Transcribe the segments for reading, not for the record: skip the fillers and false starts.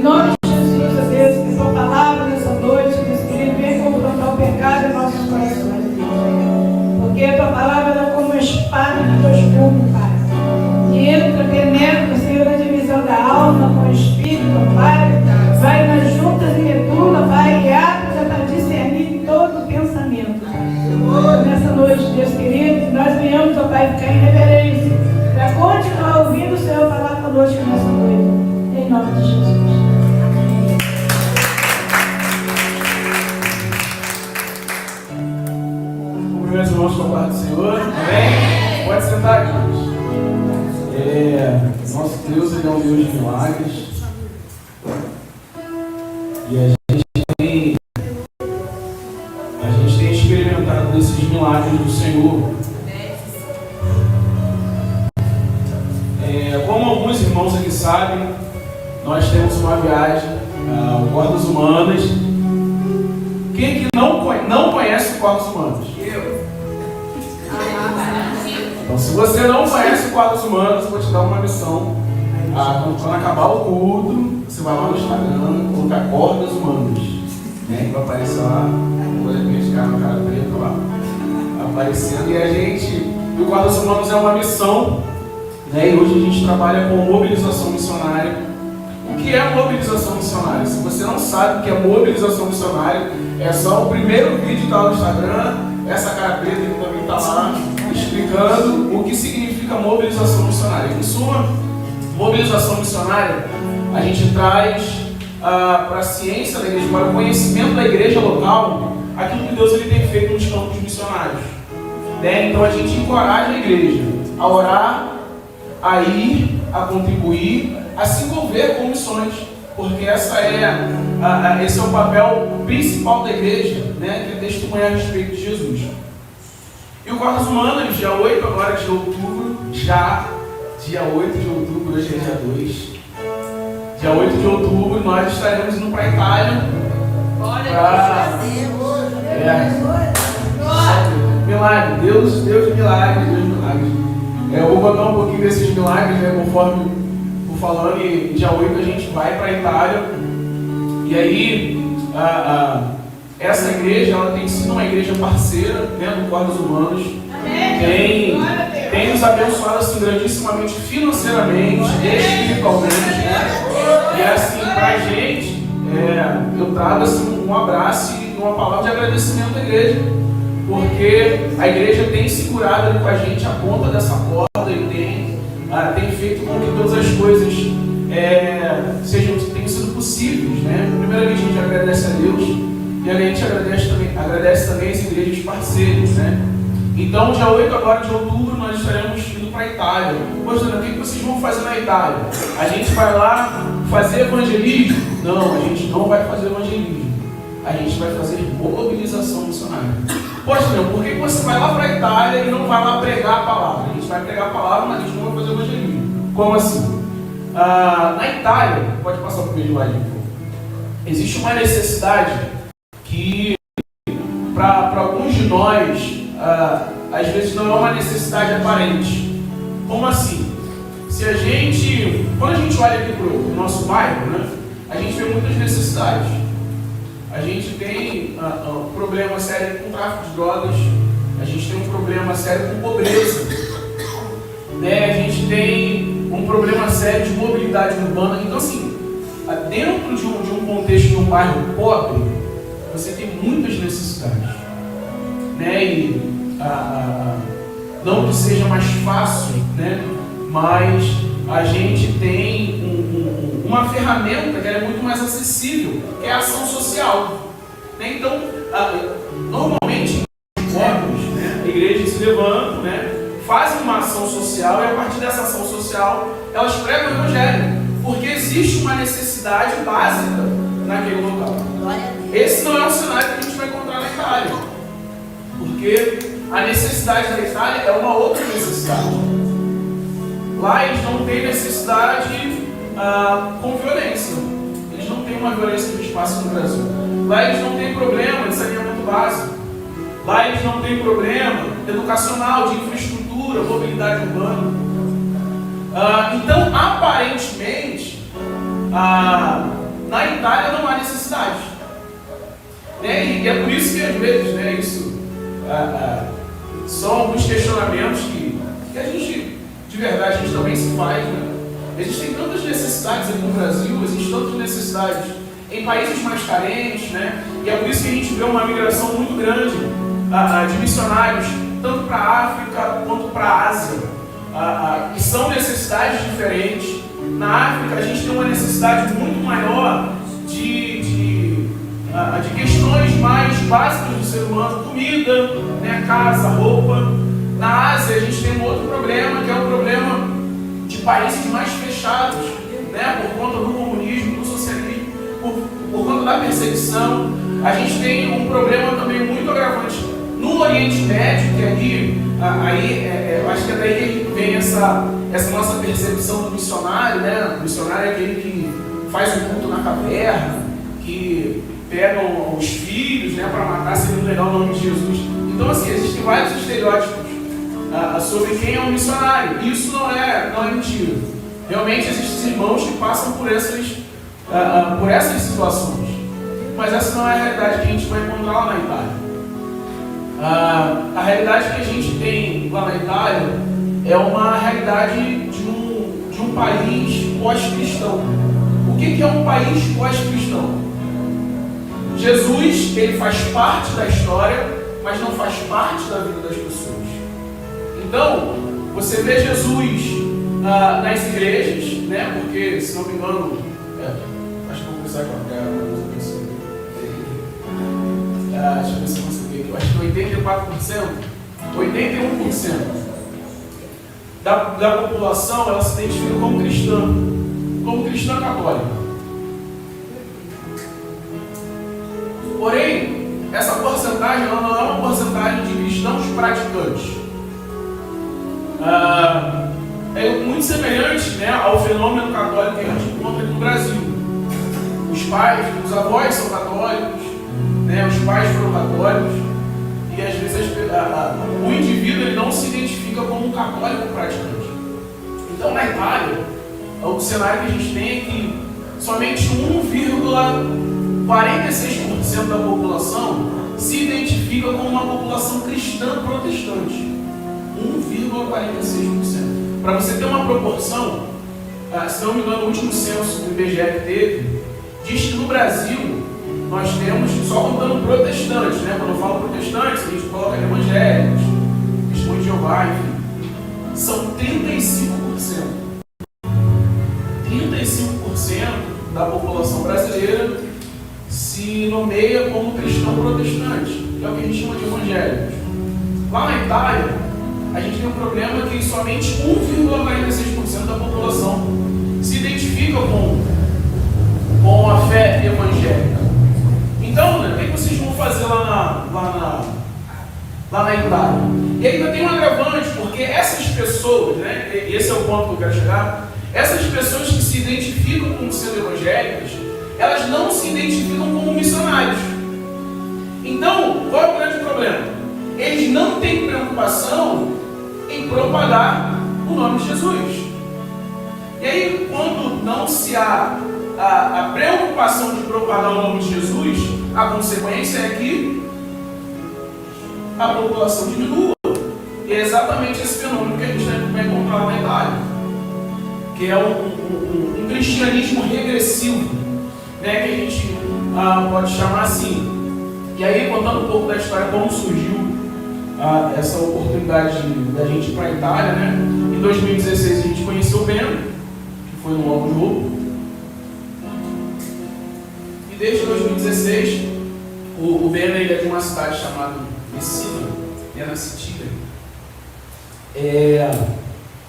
nome de Jesus, ó Deus, que sua palavra nessa noite, Deus querido, venha confrontar o pecado em nossos corações, Deus. Porque a tua palavra é como uma espada de dois gumes, Pai. E entra, penetra, Senhor, a divisão da alma com o espírito, Pai. Vai nas juntas e medula, vai e abre para discernir todo o pensamento, Pai. Nessa noite, Deus querido, nós venhamos, ó Pai, ficar em reverência, para continuar ouvindo o Senhor falar conosco nessa noite. Em nome de Jesus. Meus irmãos, com a paz do Senhor. Amém? Pode sentar, gente. Nosso Deus, Ele é um Deus de milagres. E a gente tem experimentado esses milagres do Senhor. Como alguns irmãos aqui sabem, nós temos uma viagem ao Cordas Humanas. Quem que não conhece o Cordas Humanas? Eu. Então, se você não conhece o Cordas Humanas, eu vou te dar uma missão. Quando acabar o culto, você vai lá no Instagram, colocar Cordas Humanas, né? Vai aparecer lá, vou ficar no cara preta lá, aparecendo. E a gente, o Cordas Humanas é uma missão, né? E hoje a gente trabalha com mobilização missionária. O que é mobilização missionária? Se você não sabe o que é mobilização missionária, é só o primeiro vídeo que está no Instagram, essa cara preta que também está lá, explicando o que significa mobilização missionária. Em suma, mobilização missionária, a gente traz para a ciência da igreja, para o conhecimento da igreja local, aquilo que Deus ele tem feito nos campos missionários. Né? Então a gente encoraja a igreja a orar, a ir, a contribuir, a se envolver com missões, porque esse é o papel principal da igreja, né? Que é testemunhar a respeito de Jesus. E o Cordas Humanas, dia 8 agora de outubro, dia 8 de outubro, hoje é dia 2. Dia 8 de outubro nós estaremos indo para a Itália. Milagre, Deus de milagres, Deus de milagres. Eu vou botar um pouquinho desses milagres, né, conforme vou falando, e dia 8 a gente vai para a Itália. E aí, essa igreja, ela tem sido uma igreja parceira, né, do Cordas Humanas. Tem nos abençoado assim, grandissimamente, financeiramente, espiritualmente, né? E assim, pra gente, eu trago assim, um abraço e uma palavra de agradecimento à igreja, porque a igreja tem segurado ali com a gente a ponta dessa corda e tem feito com que todas as coisas tenham sido possíveis, né? Primeiramente a gente agradece a Deus e a gente agradece também as igrejas parceiras, né? Então, dia 8 agora de outubro, nós estaremos indo para a Itália. Poxa, o que vocês vão fazer na Itália? A gente vai lá fazer evangelismo? Não, a gente não vai fazer evangelismo. A gente vai fazer mobilização missionária. Poxa, não, por que você vai lá para a Itália e não vai lá pregar a palavra? A gente vai pregar a palavra, mas a gente não vai fazer evangelismo. Como assim? Na Itália, pode passar para o vídeo lá, existe uma necessidade que, para alguns de nós, às vezes não é uma necessidade aparente. Como assim? Quando a gente olha aqui para o nosso bairro, né, a gente vê muitas necessidades. A gente tem um problema sério com tráfico de drogas, a gente tem um problema sério com pobreza, né? A gente tem um problema sério de mobilidade urbana. Então, assim, dentro de um contexto de um bairro pobre, você tem muitas necessidades, né? E não que seja mais fácil, né? Mas a gente tem uma ferramenta que é muito mais acessível, que é a ação social, né? Então, normalmente, os pobres, né, a igreja se levantam, né, fazem uma ação social e a partir dessa ação social elas pregam o evangelho, porque existe uma necessidade básica naquele local. Esse não é o cenário que a gente vai encontrar na Itália, porque a necessidade da Itália é uma outra necessidade. Lá eles não têm necessidade com violência. Eles não têm uma violência que passa no Brasil. Lá eles não têm problema de saneamento básico. Lá eles não têm problema educacional, de infraestrutura, mobilidade urbana. Então, aparentemente, na Itália não há necessidade. Né? E é por isso que às vezes, né, isso são alguns questionamentos que a gente, de verdade, a gente também se faz. Né? Existem tantas necessidades aqui no Brasil, existem tantas necessidades em países mais carentes, né? E é por isso que a gente vê uma migração muito grande de missionários, tanto para a África quanto para a Ásia, que são necessidades diferentes. Na África, a gente tem uma necessidade muito maior de questões mais básicas do ser humano, comida, né, casa, roupa. Na Ásia, a gente tem um outro problema, que é o problema de países mais fechados, né, por conta do comunismo, do socialismo, por conta da perseguição. A gente tem um problema também muito agravante no Oriente Médio, que eu acho que é daí que vem essa nossa percepção do missionário, né? O missionário é aquele que faz o culto na caverna, que pegam os filhos, né, para matar, sem legal o nome de Jesus. Então, assim, existem vários estereótipos sobre quem é um missionário. E isso não é mentira. Realmente existem irmãos que passam por essas situações. Mas essa não é a realidade que a gente vai encontrar lá na Itália. A realidade que a gente tem lá na Itália é uma realidade de um país pós-cristão. O que é um país pós-cristão? Jesus, ele faz parte da história, mas não faz parte da vida das pessoas. Então, você vê Jesus nas igrejas, né? Porque, se não me engano, acho que vou começar com a pessoa. Deixa eu ver se eu consegui aqui. Eu acho que 81% da população, ela se identifica como cristã católica. Porém, essa porcentagem ela não é uma porcentagem de cristãos praticantes. É muito semelhante, né, ao fenômeno católico que a gente encontra aqui no Brasil. Os avós são católicos, né, os pais foram católicos, e às vezes o indivíduo ele não se identifica como um católico praticante. Então, na Itália, o cenário que a gente tem é que somente 1,46% da população se identifica como uma população cristã protestante. 1,46%. Para você ter uma proporção, se não me engano, o último censo do IBGE que teve, diz que no Brasil nós temos, só contando protestantes, né? Quando eu falo protestantes, a gente coloca evangélicos, testemunhos de Jeová, enfim, são 35%. 35% da população brasileira se nomeia como cristão protestante, que é o que a gente chama de evangélicos. Lá na Itália, a gente tem um problema que somente 1,46% da população se identifica com a fé evangélica. Então, né, o que vocês vão fazer lá na Itália? E ainda tem um agravante, porque essas pessoas, né, esse é o ponto que eu quero chegar, essas pessoas que se identificam como sendo evangélicas, elas não se identificam como missionários. Então, qual é o grande problema? Eles não têm preocupação em propagar o nome de Jesus. E aí, quando não se há a preocupação de propagar o nome de Jesus, a consequência é que a população diminua. E é exatamente esse fenômeno que a gente vai encontrar na Itália, que é um cristianismo regressivo, né, que a gente pode chamar assim. E aí, contando um pouco da história, como surgiu essa oportunidade da gente ir para a Itália, né? Em 2016 a gente conheceu o Beno, que foi no Logo Jogo. E desde 2016, o Beno ele é de uma cidade chamada Messina, na Sicília.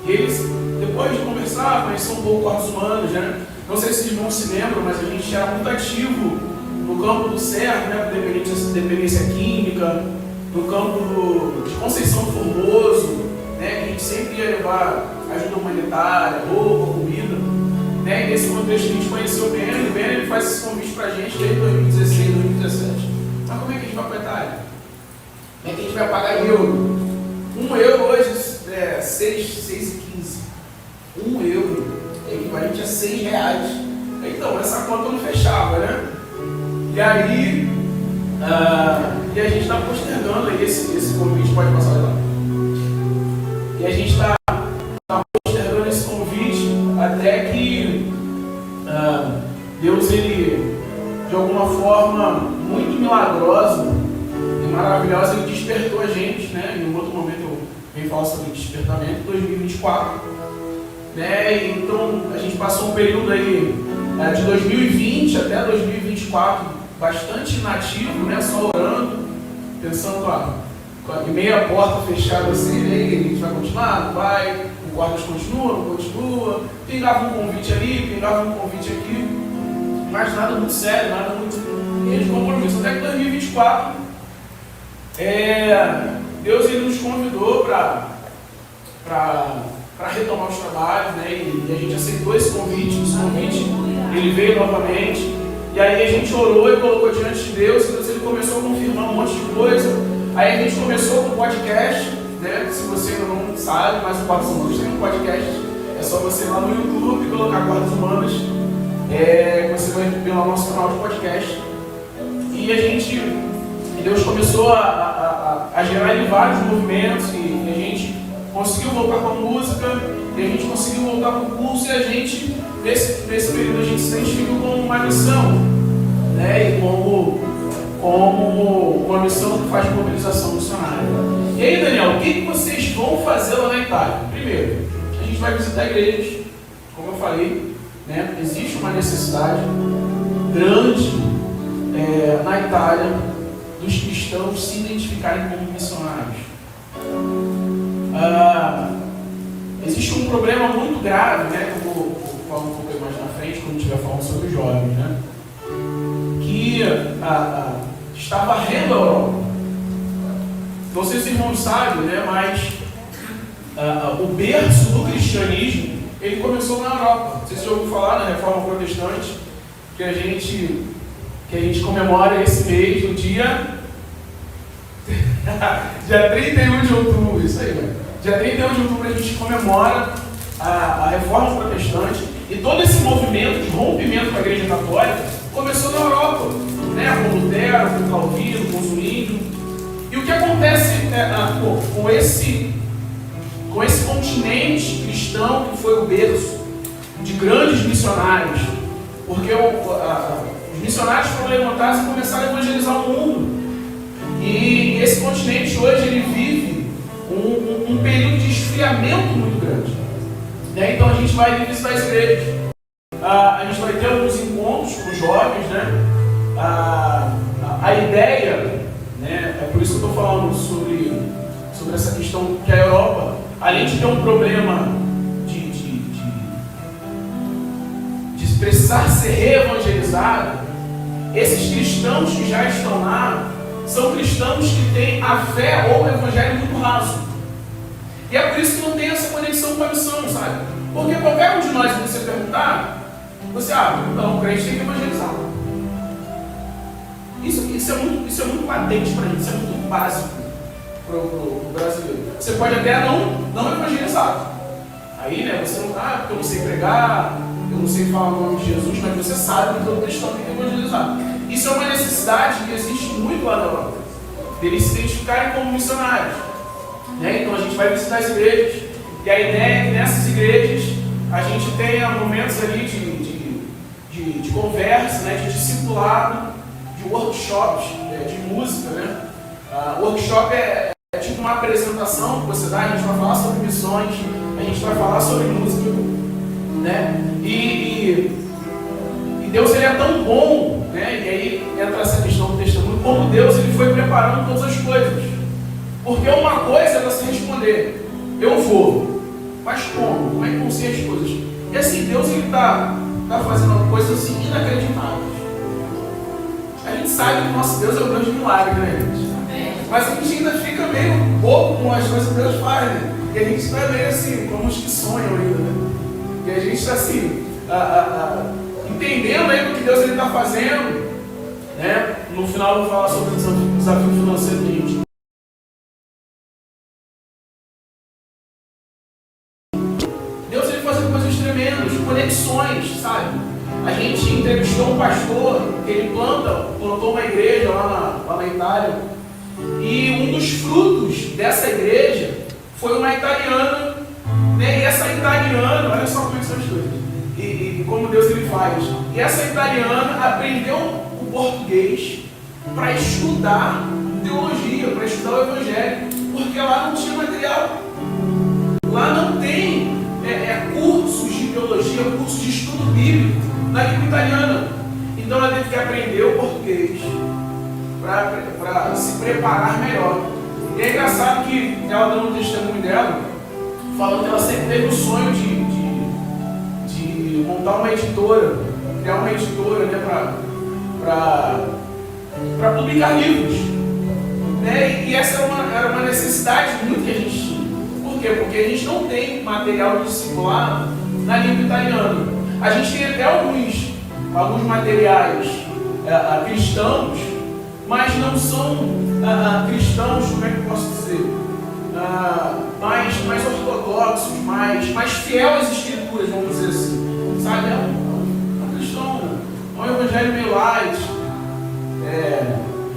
Eles, depois de conversar, conheceram um pouco corpos humanos, né? Não sei se eles não se lembram, mas a gente era muito ativo no campo do CERN, né? Dependência química, no campo de Conceição do Formoso, né? Que a gente sempre ia levar ajuda humanitária, roupa, comida, né? E nesse contexto a gente conheceu o Beno, e o Beno ele faz esse convite pra gente desde 2016, 2017. Mas como é que a gente vai para a Itália? Como é que a gente vai pagar em euro? 1 euro hoje é 6,15. 1 euro é equivalente a 6 reais. Então, essa conta não fechava, né? E aí, e a gente está postergando aí esse convite, pode passar lá. E a gente está postergando esse convite até que Deus, ele, de alguma forma muito milagrosa e maravilhosa, ele despertou a gente, né? Em um outro momento eu venho falar sobre despertamento, 2024, né? E então a gente passou um período aí de 2020 até 2024 bastante inativo, né? Só orando, pensando com a meia porta fechada assim, né? E a gente vai continuar, não vai, o quarto continua, não continua, pingava um convite ali, pingava um convite aqui, mas nada muito sério, nada muito de compromisso. Até que 2024, Deus, ele nos convidou para retomar os trabalhos, né? E a gente aceitou esse convite, ele veio novamente, e aí a gente orou e colocou diante de Deus, e Deus, ele começou a confirmar um monte de coisa. Aí a gente começou com o podcast, né? Se você ainda não sabe, mas o Quartos Humanos tem um podcast, é só você ir lá no YouTube e colocar Quartos Humanos, você vai ver lá o nosso canal de podcast. E Deus começou a gerar ali vários movimentos, e a gente conseguiu voltar com a música, e a gente conseguiu voltar com o curso, e a gente, nesse período, a gente se identificou como uma missão, né? E como uma missão que faz mobilização missionária. E aí, Daniel, o que vocês vão fazer lá na Itália? Primeiro, a gente vai visitar igrejas, como eu falei, né? Existe uma necessidade grande na Itália dos cristãos se identificarem como missionários. Existe um problema muito grave, né? Que eu vou falar um pouco mais na frente, quando estiver falando sobre os jovens, né? Que está varrendo a Europa. Não sei se os irmãos sabem, né? Mas o berço do cristianismo, ele começou na Europa. Não sei se você já ouviu falar na Reforma Protestante, que a gente comemora esse mês, no dia 31 de outubro, isso aí, velho. Dia 31 de outubro a gente comemora a Reforma Protestante, e todo esse movimento de rompimento com a Igreja Católica começou na Europa, né? Com Lutero, com Calvino, com Zwinglio. E o que acontece com esse continente cristão que foi o berço de grandes missionários? Porque os missionários foram levantados e começaram a evangelizar o mundo. E esse continente hoje ele vive um período de esfriamento muito grande, né? Então a gente vai visitar as igrejas, a gente vai ter alguns encontros com os jovens, né? A ideia, né? É por isso que eu estou falando sobre essa questão que a Europa, além de ter um problema de precisar ser reevangelizado, esses cristãos que já estão lá são cristãos que têm a fé ou o evangelho muito raso. E é por isso que não tem essa conexão com a missão, sabe? Porque qualquer um de nós, se você perguntar, então o crente tem que evangelizar. Isso é muito patente para a gente, isso é muito básico para o brasileiro. Você pode até não evangelizar. Aí, né, você não, porque eu não sei pregar, eu não sei falar o nome de Jesus, mas você sabe que todo cristão tem que evangelizar. Isso é uma necessidade que existe muito lá na Europa, deles se identificarem como missionários, né? Então a gente vai visitar as igrejas, e a ideia é que nessas igrejas a gente tenha momentos ali de conversa, né? De discipulado, de workshops, de música, né? Workshop é tipo uma apresentação que você dá, a gente vai falar sobre missões, a gente vai falar sobre música, né? E Deus, ele é tão bom, né? E aí entra essa questão do testemunho, como Deus, ele foi preparando todas as coisas. Porque uma coisa é você responder, eu vou, mas como? Como é que vão ser as coisas? E assim, Deus, ele está fazendo coisas assim inacreditáveis. A gente sabe que o nosso Deus é o Deus de milagre, né, gente? Mas a gente ainda fica meio bobo com as coisas que Deus faz, né? E a gente está meio assim, como os que sonham ainda, né? E a gente está assim, entendendo aí o que Deus está fazendo, né? No final eu vou falar sobre o desafio financeiro que a gente. Deus, ele fazendo coisas tremendas, conexões, sabe? A gente entrevistou um pastor que ele plantou uma igreja lá na Itália. E um dos frutos dessa igreja foi uma italiana, né? E essa italiana, olha só como são as coisas, e como Deus ele faz. E essa italiana aprendeu o português para estudar teologia, para estudar o evangelho, porque lá não tinha material. Lá não tem cursos de teologia, cursos de estudo bíblico na língua italiana. Então ela teve que aprender o português para se preparar melhor. E é engraçado que ela dando um testemunho dela, falando que ela sempre teve o sonho de montar uma editora, criar uma editora, né, para publicar livros. Né? E essa era uma necessidade muito que a gente tinha. Por quê? Porque a gente não tem material de discipulado na língua italiana. A gente tem até alguns materiais cristãos, mas não são cristãos, como é que eu posso dizer? Mais ortodoxos, mais fiel às escrituras, vamos dizer assim. Sabe? É um cristão, é um evangelho meio light.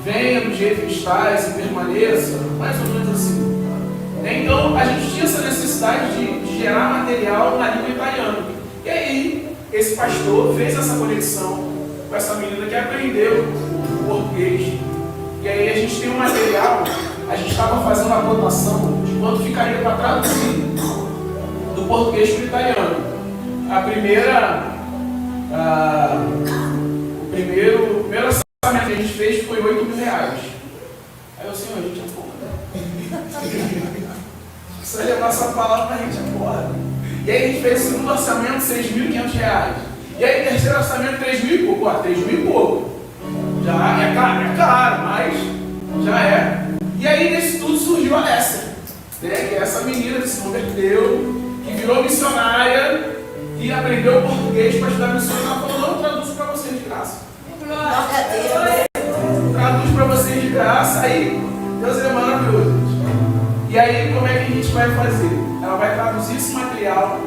Venha do jeito que estás e permaneça, mais ou menos assim. Então a gente tinha essa necessidade de gerar material na língua italiana. E aí, esse pastor fez essa conexão com essa menina que aprendeu o português. E aí a gente tem um material, a gente estava fazendo a anotação de quanto ficaria para traduzir do português para o italiano. O primeiro orçamento que a gente fez foi R$8.000. Aí eu assim, a gente acorda. Só levar essa palavra a gente acorda. E aí a gente fez o segundo orçamento, R$6.500. E aí o terceiro orçamento, 3.000 e pouco. 3.000 e pouco. Já é caro, mas já é. E aí nesse tudo surgiu a Alessia, né? Que é essa menina que se converteu, que virou missionária e aprendeu português para estudar missões. Ela falou, não, traduzo para vocês de graça. Traduz para vocês de graça. Aí Deus é maravilhoso. E aí como é que a gente vai fazer? Ela vai traduzir esse material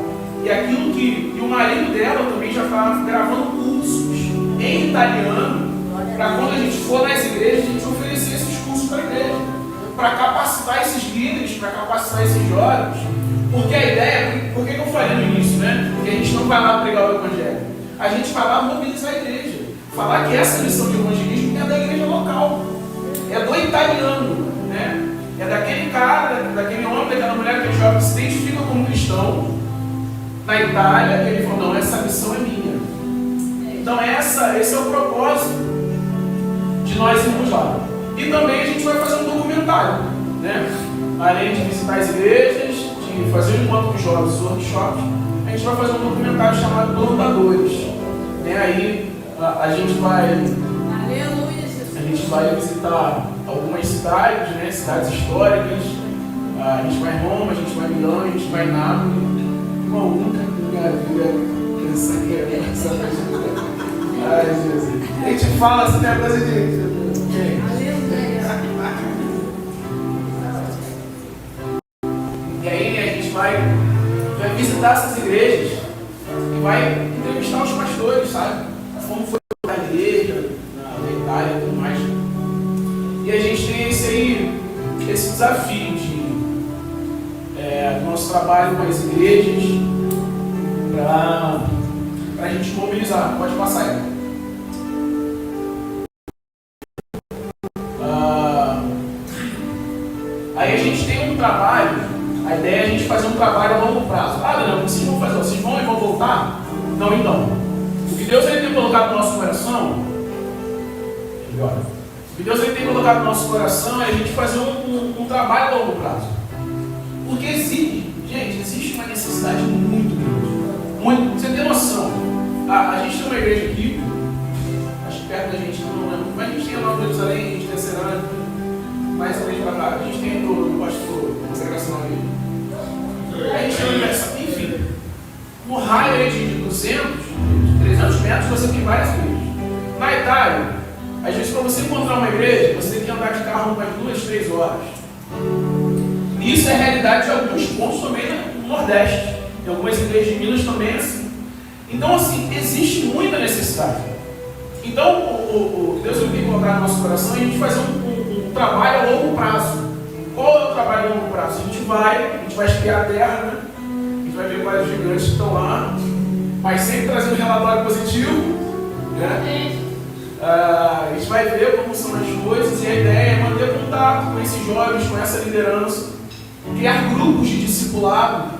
e aquilo que... E o marido dela também já estava gravando cursos em italiano, para quando a gente for nas igrejas, a gente oferecer esses cursos para a igreja, para capacitar esses líderes, para capacitar esses jovens. Porque a ideia, por que eu falei no início, né? Que a gente não vai lá pregar o evangelho, a gente vai lá mobilizar a igreja, falar que essa missão de evangelismo é da igreja local, é do italiano, né? É daquele cara, daquele homem, daquela mulher, daquele jovem que se identifica como cristão na Itália, que ele falou, não, essa missão é minha. Então esse é o propósito de nós irmos lá. E também a gente vai fazer um documentário, né? Além de visitar as igrejas, de fazer um encontro com os jovens, workshops, a gente vai fazer um documentário chamado Plantadores. Né? Aí a gente vai visitar algumas cidades, né? Cidades históricas. A gente vai em Roma, a gente vai em Milão, a gente vai em Nápoles. Irmão, nunca vi essa coisa. Ai, Jesus. A gente fala assim, né? Coisa de... E aí, né, a gente vai visitar essas igrejas e vai entrevistar os pastores, sabe? Como foi a igreja na Itália e tudo mais. E a gente tem esse desafio do nosso trabalho com as igrejas para a gente mobilizar. Pode passar aí. Aí a gente tem um trabalho, a ideia é a gente fazer um trabalho a longo prazo. Não, vocês vão fazer, vocês vão e vão voltar? Não, então. O que Deus ele tem colocado no nosso coração, no nosso coração é a gente fazer um trabalho a longo prazo. Porque existe uma necessidade muito grande. Muito, você tem noção. A gente tem uma igreja aqui, acho que perto da gente, não lembro, mas a gente tem a Nova Jerusalém, a gente tem a Cerâmica, mais ou menos para cá, a gente tem o pastor, a segregação ali. A gente tem universo, enfim. No raio aí de 200, de 300 metros, você tem várias igrejas. Na Itália, às vezes para você encontrar uma igreja, você tem que andar de carro umas 2, 3 horas. E isso é a realidade de alguns pontos também no Nordeste. Em algumas igrejas de Minas também é assim. Então, assim, existe muita necessidade sabe? Então, o Deus tem que colocar no nosso coração e a gente fazer um trabalho a longo prazo. Qual é o trabalho a longo prazo? A gente vai espiar a terra, né? A gente vai ver vários gigantes que estão lá, mas sempre trazendo um relatório positivo, né? A gente vai ver como são as coisas e a ideia é manter contato com esses jovens, com essa liderança, criar grupos de discipulado,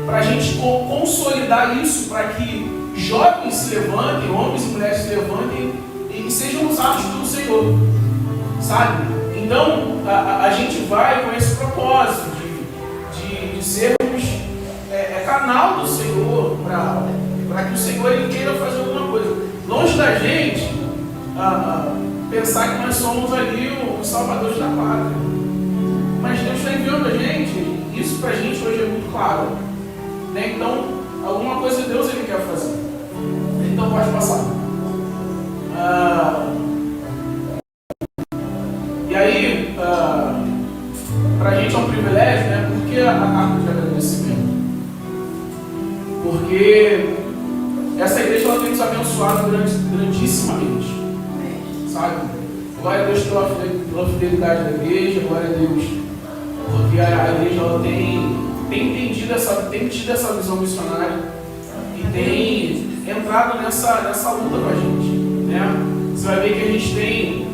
para a gente consolidar isso, para que jovens se levantem, homens e mulheres se levantem e sejam usados pelo Senhor, sabe? Então, a gente vai com esse propósito de sermos canal do Senhor, para que o Senhor ele queira fazer alguma coisa. Longe da gente pensar que nós somos ali os salvadores da pátria. Mas Deus está enviando a gente, isso para a gente hoje é muito claro, né? Então, alguma coisa Deus ele quer fazer. Então pode passar. E aí, para a gente é um privilégio, né? Por que a carta de agradecimento? Porque essa igreja ela tem nos abençoado grandissimamente, sabe? Glória a Deus pela fidelidade da igreja, glória a Deus, porque a igreja ela tem tido essa visão missionária e tem entrado nessa luta com a gente, né? Você vai ver que a gente tem,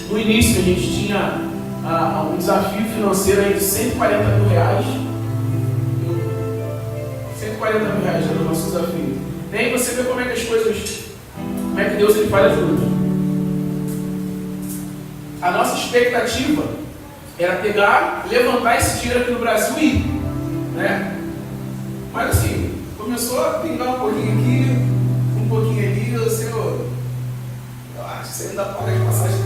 no início a gente tinha um desafio financeiro aí de R$140 mil. R$140 mil era o nosso desafio. E aí você vê como é que as coisas, como é que Deus ele faz ajuda. A nossa expectativa era pegar, levantar esse dinheiro aqui no Brasil e ir, né? Mas assim, começou a pingar um pouquinho aqui, um pouquinho ali, eu acho que você ainda paga de passagem.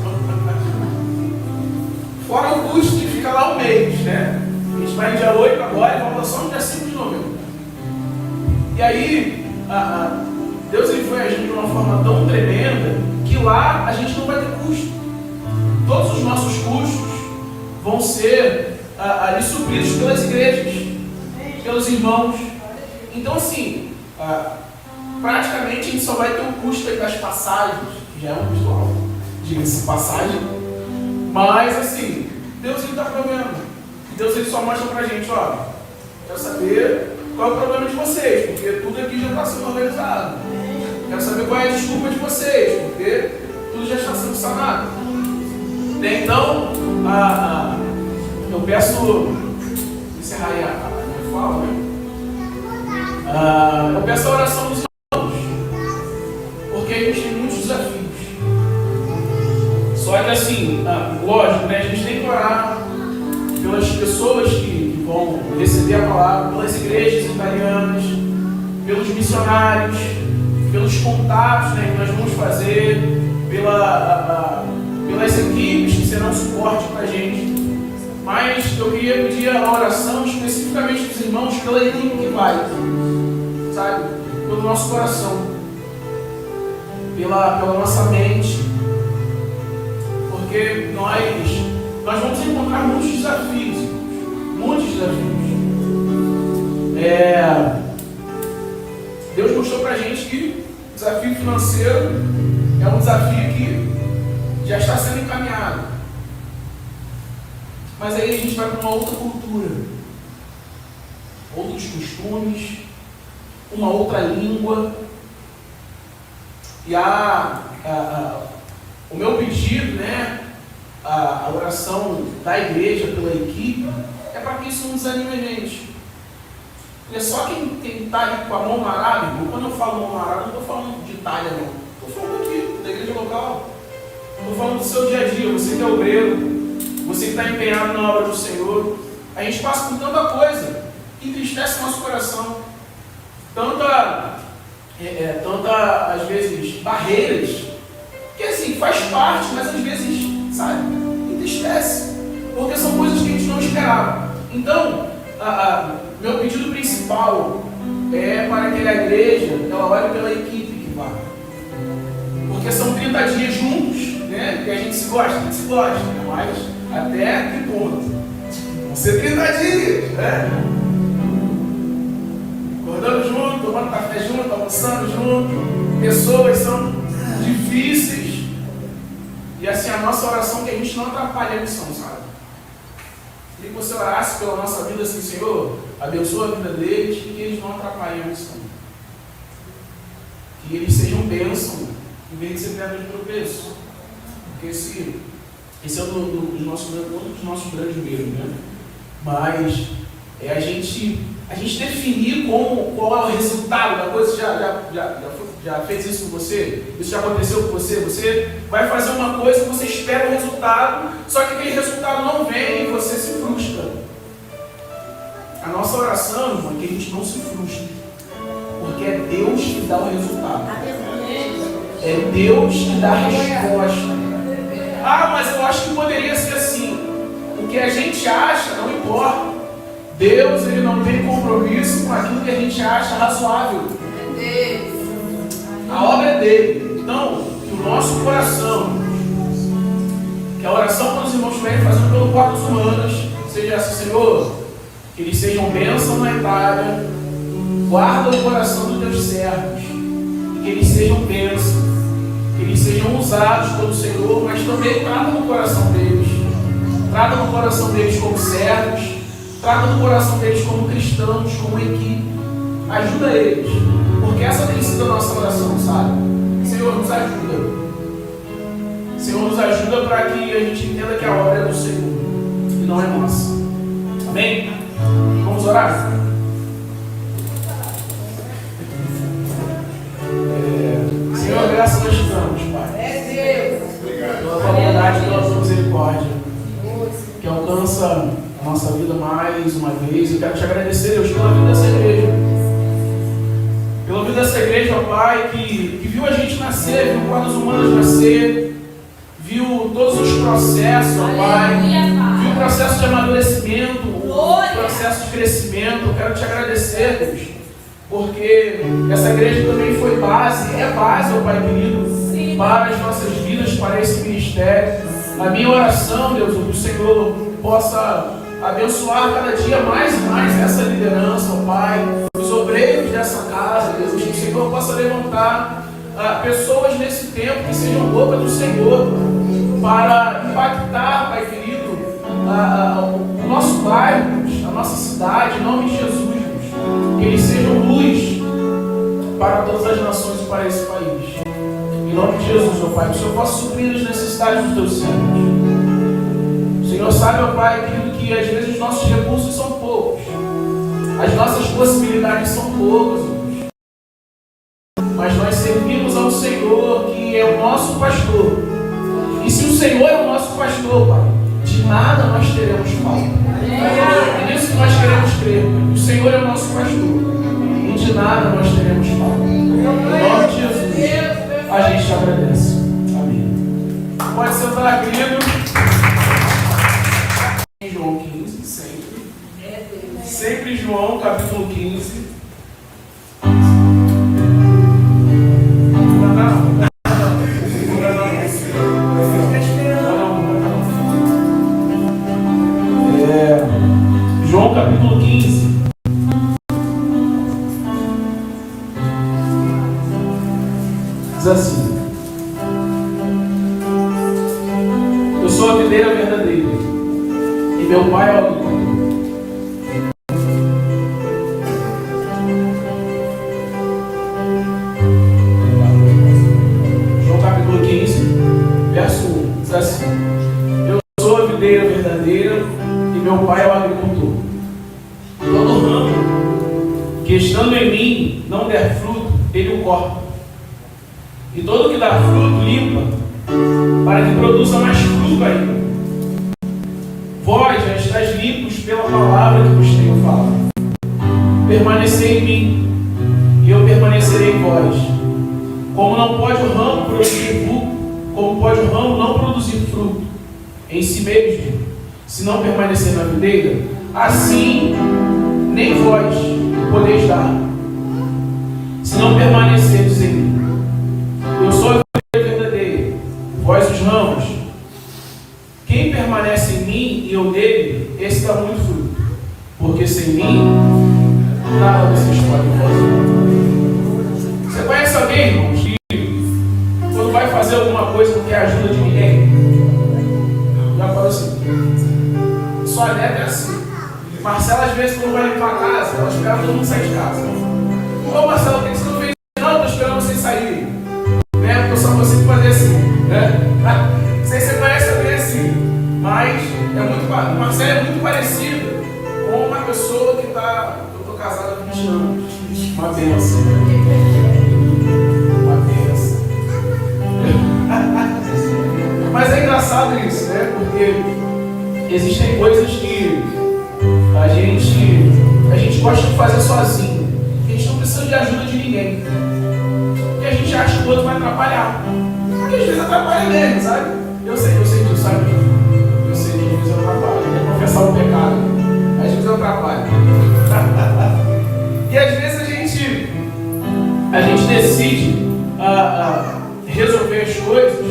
Fora o custo de ficar lá um mês, né? A gente vai em dia 8 agora e volta só no dia 5 de novembro. E aí, Deus ele foi agindo de uma forma tão tremenda que lá a gente não vai ter custo. Todos os nossos custos vão ser ali supridos pelas igrejas, pelos irmãos. Então assim, praticamente a gente só vai ter o custo das passagens, que já é um visual, diga-se passagem. Mas assim, Deus está provendo. Deus ele só mostra pra gente, ó, quero saber qual é o problema de vocês, porque tudo aqui já está sendo organizado. Quero saber qual é a desculpa de vocês, porque tudo já está sendo sanado. Então, eu peço, encerrar aí a minha fala, né? Eu peço a oração dos irmãos, porque a gente tem muitos desafios. Só que assim, lógico, né? A gente tem que orar pelas pessoas que vão receber a palavra, pelas igrejas italianas, pelos missionários, pelos contatos, né, que nós vamos fazer, pelas equipes que serão suporte para a gente. Mas eu queria pedir a oração especificamente dos irmãos pela equipe que vai, sabe? Pelo nosso coração, pela nossa mente, porque nós vamos encontrar muitos desafios, muitos desafios. Deus mostrou para a gente que o desafio financeiro é um desafio que já está sendo encaminhado. Mas aí a gente vai para uma outra cultura, outros costumes, uma outra língua. E o meu pedido, né, a oração da igreja pela equipe, é para que isso não desanime a gente. Porque só quem está ali com a mão na arada, quando eu falo mão na arada, não estou falando de Itália, não. Estou falando aqui, da igreja local. Estou falando do seu dia a dia, você que é obreiro, você que está empenhado na obra do Senhor. A gente passa por tanta coisa que entristece nosso coração. Tanta, às vezes, barreiras, que assim, faz parte, mas às vezes, sabe, entristece. Porque são coisas que a gente não esperava. Então, meu pedido principal é para que a igreja ela olhe pela equipe que vai. Porque são 30 dias juntos, né? E a gente se gosta, né? Mas até que ponto? Vão ser 30 dias, né? Acordando junto, tomando café junto, dançando junto, pessoas são difíceis. E assim, a nossa oração é que a gente não atrapalhe a missão, sabe? Queria que você orasse pela nossa vida assim, Senhor, abençoa a vida deles e que eles não atrapalhem a missão. Que eles sejam bênção, em vez de ser pedra de tropeço. Porque esse é um dos nossos grandes medos, né? Mas é a gente definir qual é o resultado da coisa. Já fez isso com você? Isso já aconteceu com você? Você vai fazer uma coisa, você espera o resultado, só que aquele resultado não vem e você se frustra. A nossa oração, irmão, é que a gente não se frustre, porque é Deus que dá o resultado. É Deus que dá a resposta. Ah, mas eu acho que poderia ser assim. O que a gente acha não importa. Deus, ele não tem compromisso com aquilo que a gente acha razoável. A obra é dele. Então, que o nosso coração, que a oração que os irmãos estiverem fazendo pelo quarto dos humanos, seja essa, Senhor, que eles sejam bênção na Itália, guarda o coração dos teus servos, e que eles sejam bênção, que eles sejam usados pelo Senhor, mas também trata no coração deles. Trata no coração deles como servos, trata no coração deles como cristãos, como equipe. Ajuda eles, porque essa tem sido a nossa oração, sabe? Senhor, nos ajuda. Senhor, nos ajuda para que a gente entenda que a obra é do Senhor e não é nossa. Amém? Vamos orar? Senhor, graças nós te damos, Pai. Obrigado. Pela tua bondade, pela tua misericórdia, que alcança a nossa vida mais uma vez. Eu quero te agradecer, Deus, pela vida dessa igreja. Pela vida dessa igreja, ó Pai, que viu a gente nascer, viu quadros humanos nascer, viu todos os processos, ó Pai, viu o processo de amadurecimento, o processo de crescimento. Eu quero te agradecer, Deus, porque essa igreja também foi base, é base, ó Pai querido, para as nossas vidas, para esse ministério. A minha oração, Deus, é que o Senhor possa abençoar cada dia mais e mais essa liderança, ó Pai, os obreiros dessa casa, Deus, que o Senhor possa levantar pessoas nesse tempo que sejam boca do Senhor, para impactar, Pai querido, o nosso bairro, a nossa cidade, em nome de Jesus, Deus, que eles sejam luz para todas as nações e para esse país. Em nome de Jesus, ó Pai, que o Senhor possa suprir as necessidades dos teus servos. O Senhor sabe, ó Pai, querido, que às vezes os nossos recursos são poucos, as nossas possibilidades são poucas, mas nós servimos ao Senhor, que é o nosso pastor. E se o Senhor é o nosso pastor, Pai, de nada nós teremos falta. É nisso que nós queremos crer. O Senhor é o nosso pastor e de nada nós teremos falta. Em nome de Jesus, a gente te agradece. Amém. Pode sentar, querido. João 15, sempre João capítulo 15. João capítulo 15. Diz assim: eu sou a videira verdadeira, e meu pai é o agricultor. João capítulo 15, verso 1, diz assim: eu sou a videira verdadeira, e meu pai é o agricultor. Todo ramo que estando em mim não der fruto, ele o corta. E todo que dá fruto, limpa, para que produza mais fruto ainda. Vós já estáis limpos pela palavra que vos tenho falado. Permanecei em mim, e eu permanecerei em vós. Como não pode o ramo produzir fruto, como pode o ramo não produzir fruto em si mesmo, se não permanecer na videira, assim nem vós podeis dar, se não permanecerdes em mim. Eu sou a videira verdadeira, vós os ramos. Quem permanece em mim e eu nele, esse dá muito fruto, porque sem mim nada vocês podem fazer. coisa, não quer ajuda de ninguém. Já falou assim. Sua neta é assim. Marcela, às vezes, quando vai limpar a casa, ela espera todo mundo sair de casa. Ô Marcelo, por que você não fez? Não, estou esperando vocês saírem. Né? Porque eu só consigo fazer assim. Né? Não sei se você conhece também assim. Mas o Marcelo é muito parecido com uma pessoa que está. Eu estou casado há 20 anos. Uma benção. Uma benção. Mas é engraçado isso, né? Porque existem coisas que a gente gosta de fazer sozinho. A gente não precisa de ajuda de ninguém. Porque a gente acha que o outro vai atrapalhar. E às vezes atrapalha mesmo, sabe? Eu sei disso, sabe? Eu sei que às vezes eu atrapalho. Eu vou confessar o pecado. Às vezes eu atrapalho. E às vezes a gente decide resolver as coisas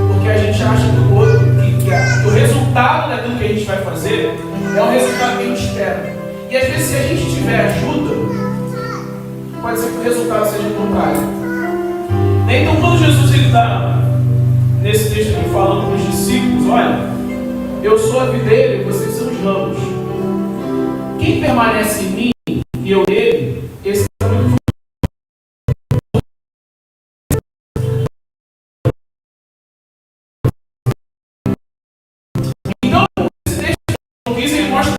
porque a gente acha que o outro, que o resultado daquilo que a gente vai fazer é o resultado que a gente espera. E às vezes, se a gente tiver ajuda, pode ser que o resultado seja o contrário. Então, quando Jesus está nesse texto aqui falando para os discípulos, olha, eu sou a videira e vocês são os ramos. Quem permanece em mim e eu nele, esse é muito fruto. Então, esse texto ele mostra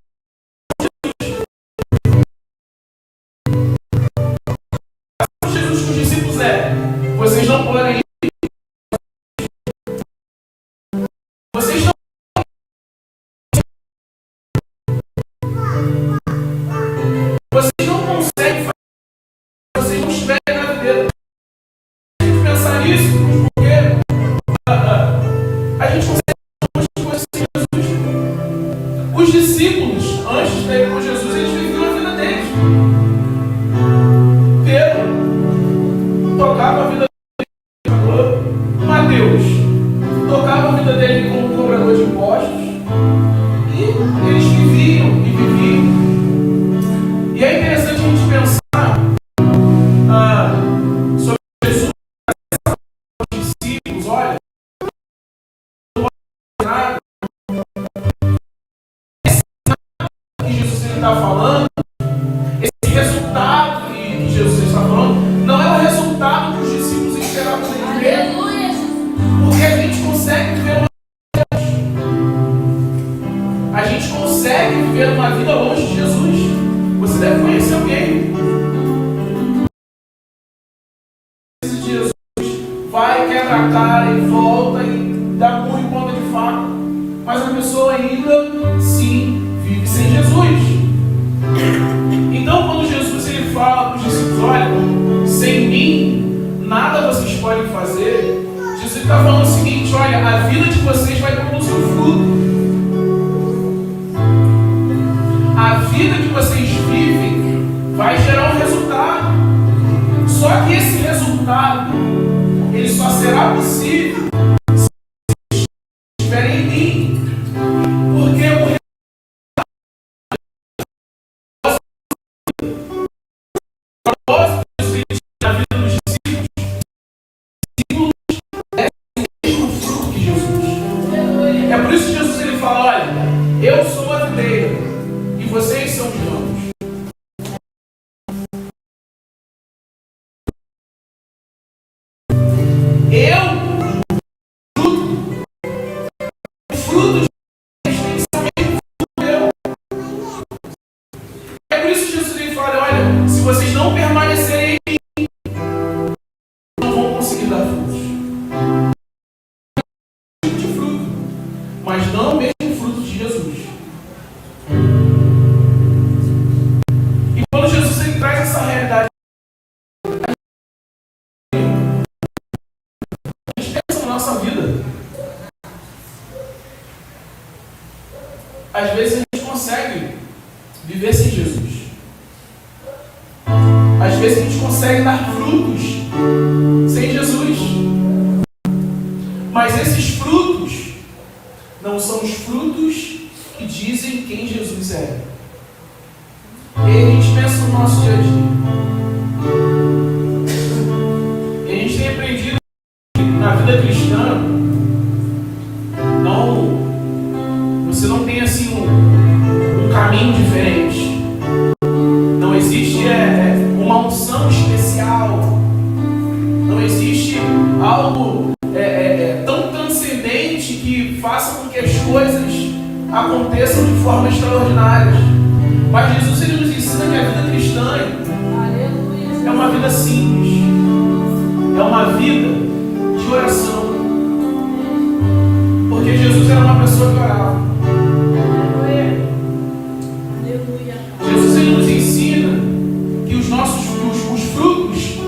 Jesus com os discípulos vocês não podem ir. Vocês não conseguem fazer. Vocês não estiverem na videira. Tem que pensar nisso, porque a gente consegue conhecer Jesus. Os discípulos, antes de ir com Jesus, eles viviam a vida deles. Pedro tocava a vida dele. Mateus tocava a vida dele como cobrador de impostos. E eles viviam e viviam. E é interessante a gente pensar sobre Jesus, os discípulos, olha, não pode nada. Esse que Jesus está falando, esse resultado que Jesus está falando, não é o resultado que os discípulos esperavam dele. Porque a gente consegue viver a gente consegue viver uma vida longe de Jesus. Você deve conhecer alguém. Jesus vai, quebra a cara e volta e dá murro em ponta de faca. Mas a pessoa ainda sim vive sem Jesus. Então quando Jesus ele fala para os discípulos, olha, sem mim nada vocês podem fazer. Jesus está falando o seguinte, olha, a vida de vocês vai produzir um fruto. A vida que vocês vivem vai gerar um resultado. Só que esse resultado, ele só será possível se vocês estiverem em mim. Porque o propósito da vida dos discípulos é o mesmo fruto que Jesus. É por isso que Jesus ele fala, olha, eu sou a videira. E vocês são os ramos. O fruto de vocês tem que ser o mesmo fruto meu. É por isso que Jesus ele fala, olha, se vocês não permanecerem em mim, não vão conseguir dar frutos. De fruto, mas não o mesmo fruto de Jesus. Traz essa realidade. A gente pensa na nossa vida. Às vezes a gente consegue viver sem Jesus. Às vezes a gente consegue dar frutos sem Jesus. Mas esses frutos não são os frutos que dizem quem Jesus é. E aí a gente pensa no nosso dia a dia. E a gente tem aprendido na vida cristã, você não tem assim um caminho diferente. Não existe uma unção especial. Não existe algo tão transcendente que faça com que as coisas aconteçam de forma extraordinária. Mas Jesus ele nos ensina que a vida cristã é uma vida simples. É uma vida de oração. Porque Jesus era uma pessoa que orava. Jesus ele nos ensina que os frutos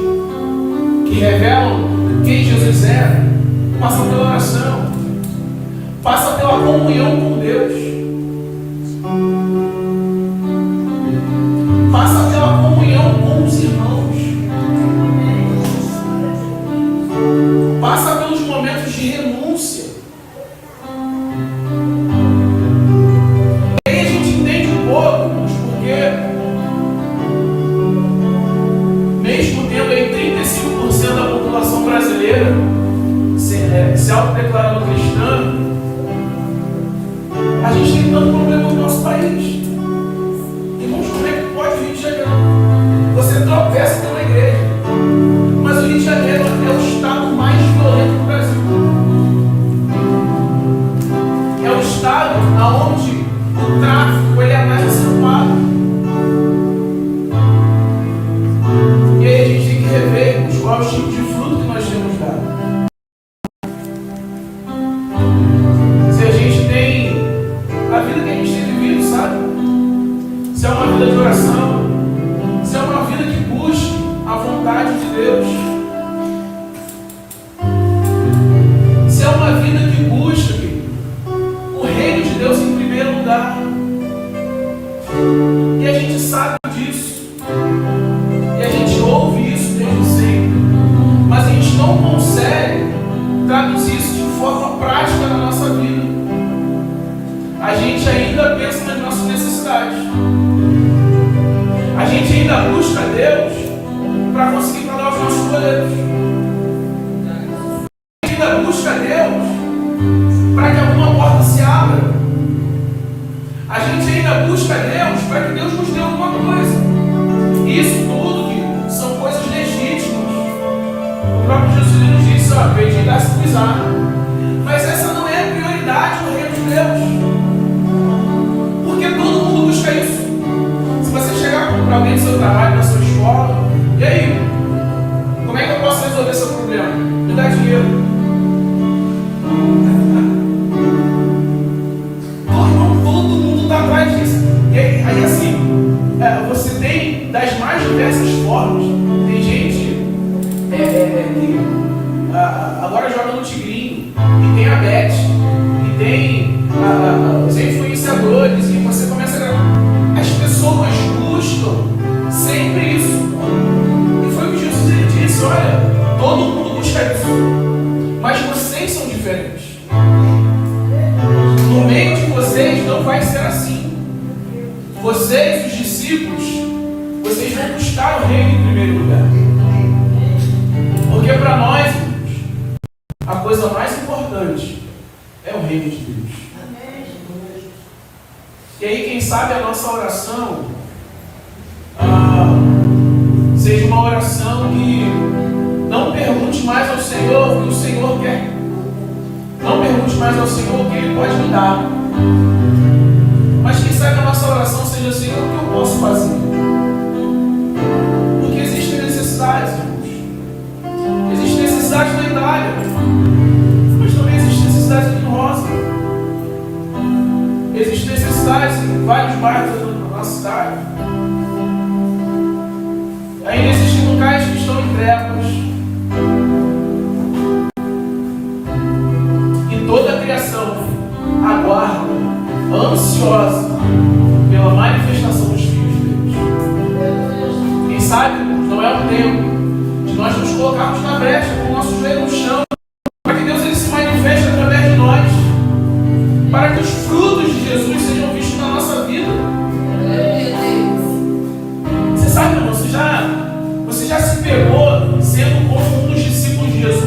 que revelam quem Jesus era passam pela oração, passam pela comunhão com Deus, passa pela comunhão com os irmãos, passa pelos momentos de renúncia. E aí a gente entende um pouco, porque mesmo tendo aí 35% da população brasileira se autodeclarando cristã, a gente tem tanto problema no nosso país. Irmãos, como é que pode o Rio de Janeiro? Você tropeça pela igreja, mas o Rio de Janeiro é o estado mais violento do Brasil. É o estado onde o tráfico ele é mais acentuado. E aí a gente tem que rever qual é o tipo de fruto que nós temos dado. Se a gente tem a vida que a gente tem vivido, sabe? Se é uma vida de oração, se é uma vida que busque a vontade de Deus, se é uma vida que busque o reino de Deus em primeiro lugar. E a gente sabe disso. E a gente ouve isso desde sempre. Mas a gente não consegue traduzir isso de forma prática na nossa vida. A gente ainda pensa nas nossas necessidades. A gente ainda busca Deus para conseguir pagar os nossos boletos. A gente ainda busca Deus para que alguma porta se abra. A gente ainda busca Deus para que Deus nos dê alguma coisa. E isso tudo que são coisas legítimas. O próprio Jesus nos disse, pedi e dá-se-vos. Mas essa não é a prioridade do reino de Deus. Porque todo mundo busca isso. Se você chegar para alguém do seu trabalho, na sua escola, e aí? Como é que eu posso resolver seu problema? Me dá dinheiro. Todo mundo está atrás disso. E aí assim, você tem das mais diversas formas. Tem gente que agora joga no Tigrinho, e tem a Bet, e tem os influenciadores, e você começa a gravar. As pessoas buscam sempre isso. E foi o que Jesus disse: olha, todo mundo busca isso, mas vocês são diferentes. No meio de vocês não vai ser assim. Vocês, os discípulos, vocês vão buscar o reino em primeiro lugar. Porque para nós, a coisa mais importante é o reino de Deus. E aí, quem sabe a nossa oração seja uma oração que não pergunte mais ao Senhor o que o Senhor quer. Não pergunte mais ao Senhor o que Ele pode me dar. Mas quem sabe a nossa oração seja: Senhor, o que eu posso fazer? Porque existem necessidades, irmãos. Existe necessidade na Itália, mas também existe necessidade aqui no Rosa. Existe necessidade em vários bairros da nossa cidade. Ainda existem locais que estão em trevas. E toda a criação aguarda, ansiosa, pela manifestação dos filhos de Deus. Quem sabe, não é o tempo de nós nos colocarmos na brecha com o nosso joelho no chão, para que Deus ele se manifeste através de nós, para que os frutos de Jesus sejam vistos na nossa vida. Você sabe, irmão, você já se pegou sendo como um dos discípulos de Jesus?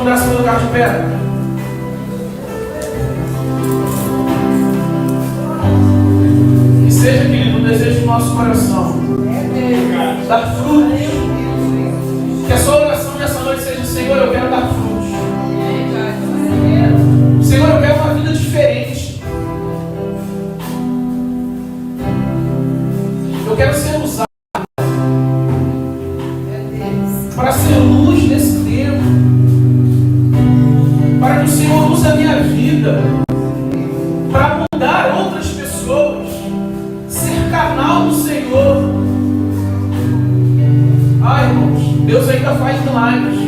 convidar para lugar de pé. Que seja, querido, o desejo do nosso coração dar frutos. Que a sua oração nessa noite seja: Senhor, eu quero dar frutos. Senhor, eu quero uma vida diferente. Eu quero ser usado para ser luz nesse tempo, para que o Senhor use a minha vida para mudar outras pessoas, ser canal do Senhor. Ai, irmãos, Deus ainda faz milagres.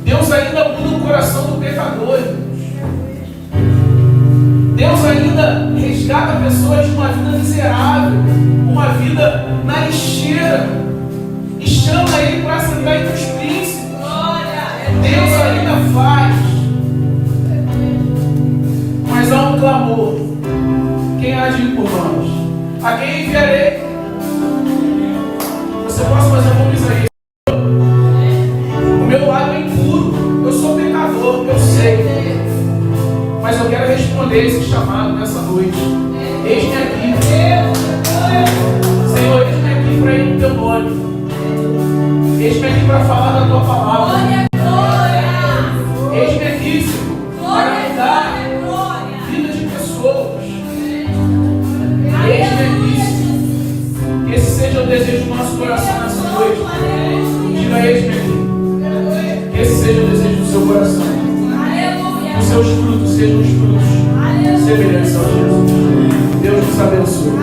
Deus ainda muda o coração do pecador. Deus ainda resgata pessoas de uma vida miserável, uma vida na lixeira, e chama ele para sentar entre os príncipes. Deus ainda faz. Mas há um clamor: quem há de ir por nós? A quem enviarei? Você pode fazer como Isaías: o meu lado é impuro, eu sou pecador, eu sei, mas eu quero responder esse chamado nessa noite. Eis-me aqui, Senhor, eis-me aqui para ir no teu nome. Eis-me aqui para falar da tua palavra. Eis-me aqui, Senhor, para mudar a vida de pessoas. Eis-me aqui, Senhor. Que esse seja o desejo do nosso coração nessa noite. Diga: eis-me aqui. Que esse seja o desejo do seu coração. Que os seus frutos sejam os frutos semelhantes a Jesus. Deus nos abençoe.